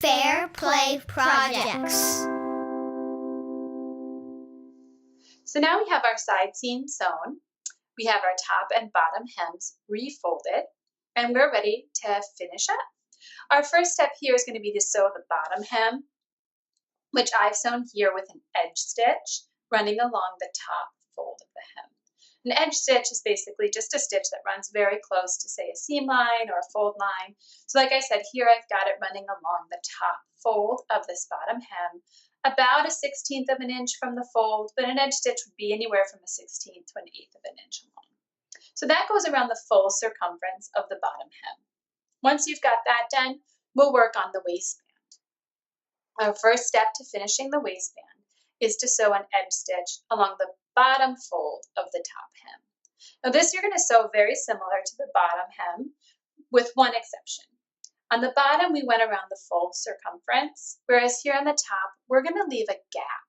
Fair Play Projects. So now we have our side seam sewn, we have our top and bottom hems refolded, and we're ready to finish up. Our first step here is going to be to sew the bottom hem, which I've sewn here with an edge stitch running along the top fold of the hem. An edge stitch is basically just a stitch that runs very close to, say, a seam line or a fold line. So like I said, here I've got it running along the top fold of this bottom hem, about a 1/16 of an inch from the fold, but an edge stitch would be anywhere from a 1/16 to an 1/8 of an inch long. So that goes around the full circumference of the bottom hem. Once you've got that done, we'll work on the waistband. Our first step to finishing the waistband is to sew an edge stitch along the bottom fold of the top hem. Now this you're going to sew very similar to the bottom hem with one exception. On the bottom we went around the full circumference, whereas here on the top we're going to leave a gap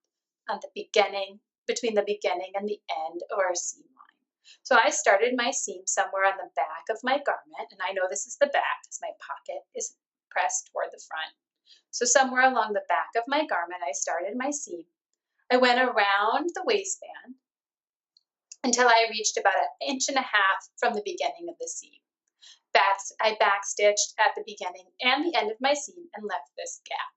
on the beginning, between the beginning and the end of our seam line. So I started my seam somewhere on the back of my garment, and I know this is the back because my pocket is pressed toward the front. So somewhere along the back of my garment I started my seam. I went around the waistband until I reached about 1.5 inches from the beginning of the seam. I backstitched at the beginning and the end of my seam and left this gap.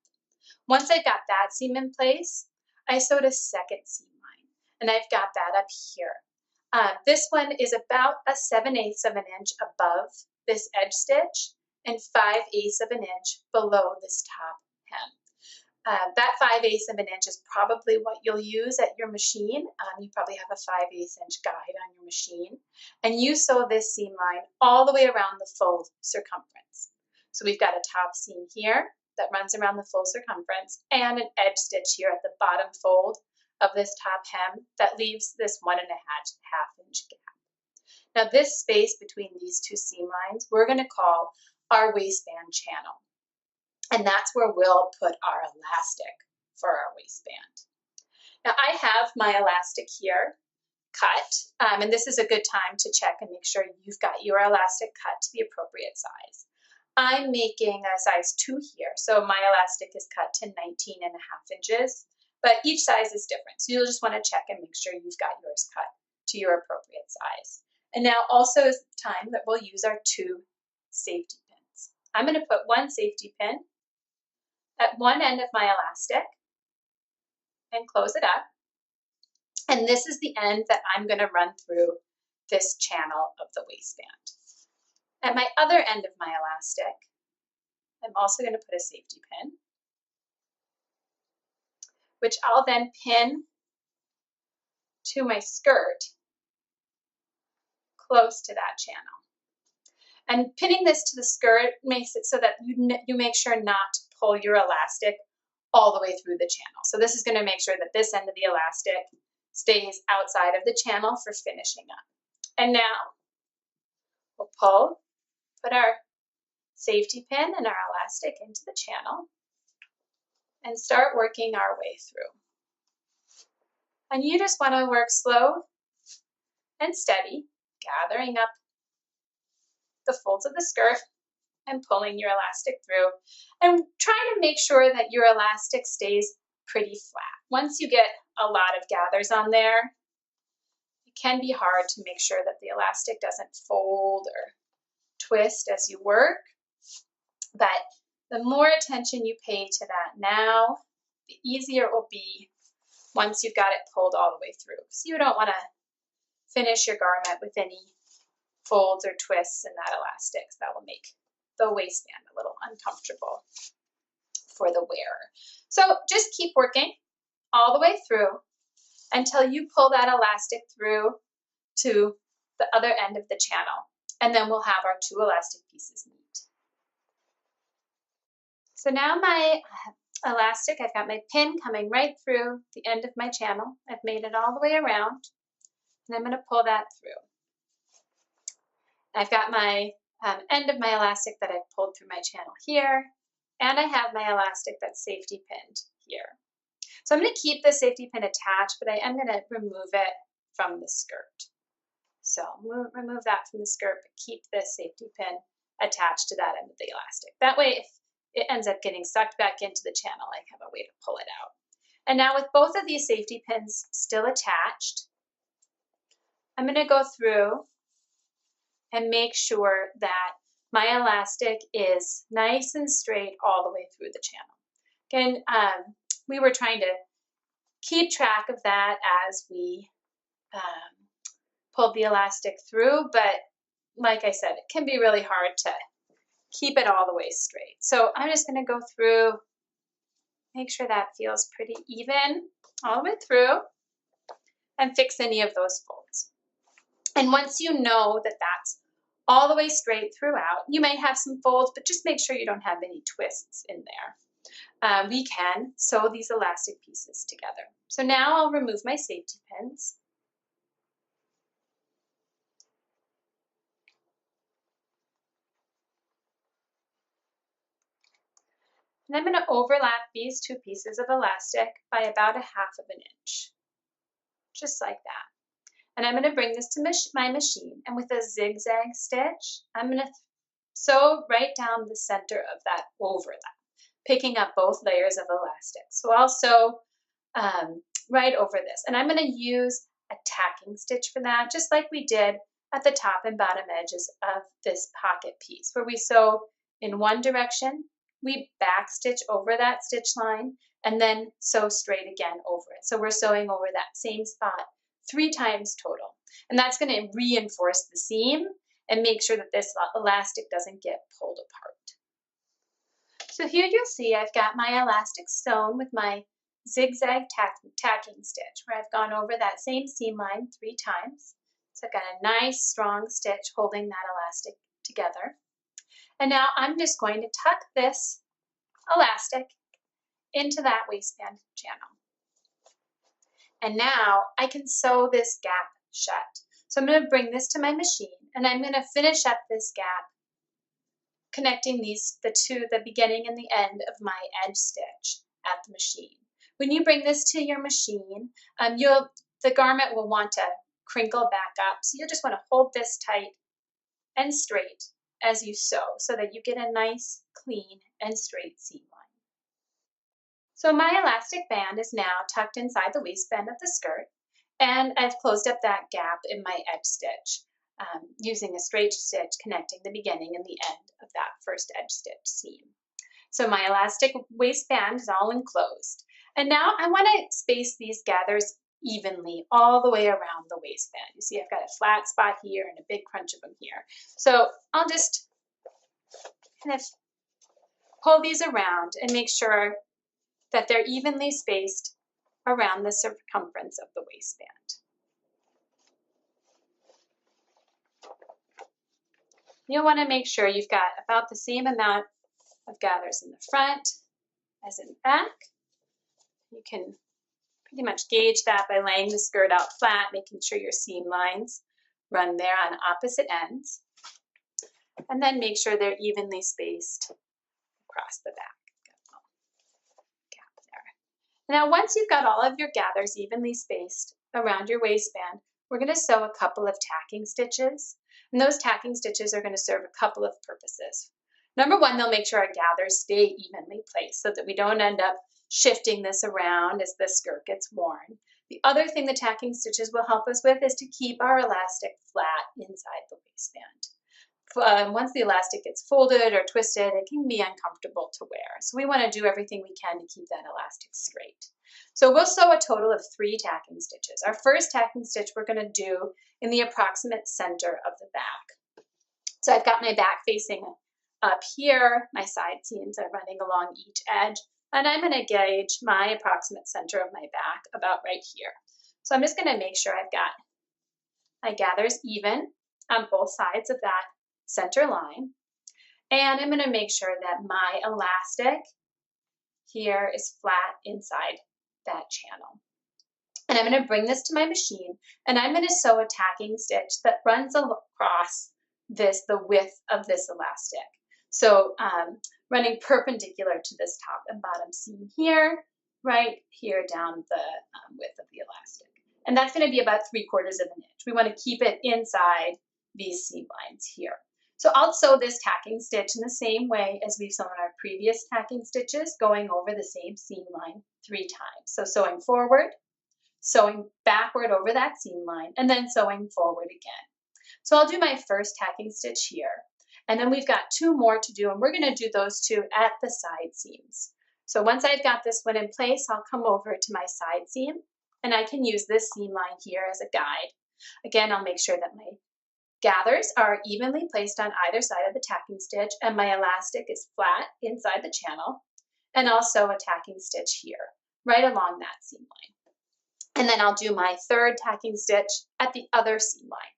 Once I got that seam in place, I sewed a second seam line, and I've got that up here. This one is about a 7/8 of an inch above this edge stitch and 5/8 of an inch below this top hem. That 5/8 of an inch is probably what you'll use at your machine. You probably have a 5/8 inch guide on your machine. And you sew this seam line all the way around the full circumference. So we've got a top seam here that runs around the full circumference and an edge stitch here at the bottom fold of this top hem that leaves this 1.5 inch gap. Now this space between these two seam lines we're going to call our waistband channel. And that's where we'll put our elastic for our waistband. Now I have my elastic here cut, and this is a good time to check and make sure you've got your elastic cut to the appropriate size. I'm making a size 2 here, so my elastic is cut to 19.5 inches, but each size is different. So you'll just want to check and make sure you've got yours cut to your appropriate size. And now also is the time that we'll use our 2 safety pins. I'm going to put one safety pin at one end of my elastic and close it up. And this is the end that I'm going to run through this channel of the waistband. At my other end of my elastic, I'm also going to put a safety pin, which I'll then pin to my skirt close to that channel. And pinning this to the skirt makes it so that you make sure not to pull your elastic all the way through the channel. So this is going to make sure that this end of the elastic stays outside of the channel for finishing up. And now we'll put our safety pin and our elastic into the channel and start working our way through. And you just want to work slow and steady, gathering up the folds of the skirt and pulling your elastic through, and trying to make sure that your elastic stays pretty flat. Once you get a lot of gathers on there, it can be hard to make sure that the elastic doesn't fold or twist as you work, but the more attention you pay to that now, the easier it will be once you've got it pulled all the way through. So you don't want to finish your garment with any folds or twists in that elastic. So that will make the waistband a little uncomfortable for the wearer. So just keep working all the way through until you pull that elastic through to the other end of the channel, and then we'll have our 2 elastic pieces meet. So now my elastic, I've got my pin coming right through the end of my channel. I've made it all the way around, and I'm going to pull that through. I've got my end of my elastic that I've pulled through my channel here, and I have my elastic that's safety pinned here. So I'm going to keep the safety pin attached, but I am going to remove it from the skirt. So remove that from the skirt, but keep the safety pin attached to that end of the elastic. That way, if it ends up getting sucked back into the channel. I have a way to pull it out. And now with both of these safety pins still attached, I'm going to go through and make sure that my elastic is nice and straight all the way through the channel. Again, we were trying to keep track of that as we pulled the elastic through, but like I said, it can be really hard to keep it all the way straight. So I'm just going to go through, make sure that feels pretty even all the way through, and fix any of those folds. And once you know that that's all the way straight throughout, you may have some folds, but just make sure you don't have any twists in there. We can sew these elastic pieces together. So now I'll remove my safety pins. And I'm going to overlap these two pieces of elastic by about 1/2 of an inch, just like that. And I'm going to bring this to my machine, and with a zigzag stitch, I'm going to sew right down the center of that overlap, picking up both layers of elastic. So I'll sew right over this, and I'm going to use a tacking stitch for that, just like we did at the top and bottom edges of this pocket piece, where we sew in one direction, we back stitch over that stitch line, and then sew straight again over it. So we're sewing over that same spot 3 times total. And that's going to reinforce the seam and make sure that this elastic doesn't get pulled apart. So here you'll see I've got my elastic sewn with my zigzag tacking stitch, where I've gone over that same seam line 3 times. So I've got a nice strong stitch holding that elastic together. And now I'm just going to tuck this elastic into that waistband channel. And now I can sew this gap shut. So I'm going to bring this to my machine, and I'm going to finish up this gap, connecting the beginning and the end of my edge stitch at the machine. When you bring this to your machine, the garment will want to crinkle back up. So you'll just want to hold this tight and straight as you sew, so that you get a nice, clean, and straight seam line. So my elastic band is now tucked inside the waistband of the skirt, and I've closed up that gap in my edge stitch using a straight stitch connecting the beginning and the end of that first edge stitch seam. So my elastic waistband is all enclosed. And now I want to space these gathers evenly all the way around the waistband. You see I've got a flat spot here and a big crunch of them here. So I'll just kind of pull these around and make sure that they're evenly spaced around the circumference of the waistband. You'll want to make sure you've got about the same amount of gathers in the front as in the back. You can pretty much gauge that by laying the skirt out flat, making sure your seam lines run there on opposite ends, and then make sure they're evenly spaced across the back. Gap there. Now once you've got all of your gathers evenly spaced around your waistband, we're going to sew a couple of tacking stitches, and those tacking stitches are going to serve a couple of purposes. Number one, they'll make sure our gathers stay evenly placed so that we don't end up shifting this around as the skirt gets worn. The other thing the tacking stitches will help us with is to keep our elastic flat inside the waistband. Once the elastic gets folded or twisted, it can be uncomfortable to wear. So we want to do everything we can to keep that elastic straight. So we'll sew a total of 3 tacking stitches. Our first tacking stitch we're going to do in the approximate center of the back. So I've got my back facing up here. My side seams are running along each edge. And I'm going to gauge my approximate center of my back about right here. So I'm just going to make sure I've got my gathers even on both sides of that center line. And I'm going to make sure that my elastic here is flat inside that channel. And I'm going to bring this to my machine, and I'm going to sew a tacking stitch that runs across the width of this elastic. So running perpendicular to this top and bottom seam here, right here down the width of the elastic. And that's going to be about 3/4 of an inch. We want to keep it inside these seam lines here. So I'll sew this tacking stitch in the same way as we've sewn our previous tacking stitches, going over the same seam line 3 times. So sewing forward, sewing backward over that seam line, and then sewing forward again. So I'll do my first tacking stitch here, and then we've got 2 more to do, and we're going to do those 2 at the side seams. So once I've got this one in place, I'll come over to my side seam, and I can use this seam line here as a guide. Again, I'll make sure that my gathers are evenly placed on either side of the tacking stitch, and my elastic is flat inside the channel, and also a tacking stitch here, right along that seam line. And then I'll do my third tacking stitch at the other seam line.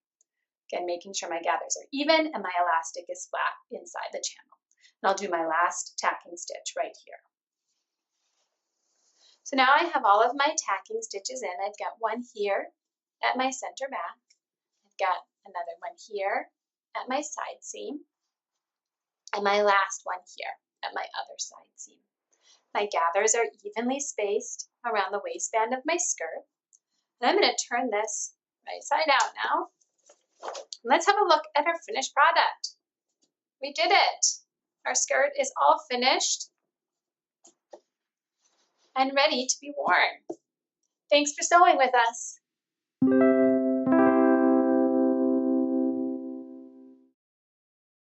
Again, making sure my gathers are even and my elastic is flat inside the channel. And I'll do my last tacking stitch right here. So now I have all of my tacking stitches in. I've got one here at my center back. I've got another one here at my side seam, and my last one here at my other side seam. My gathers are evenly spaced around the waistband of my skirt. And I'm going to turn this right side out now. Let's have a look at our finished product. We did it. Our skirt is all finished and ready to be worn. Thanks for sewing with us.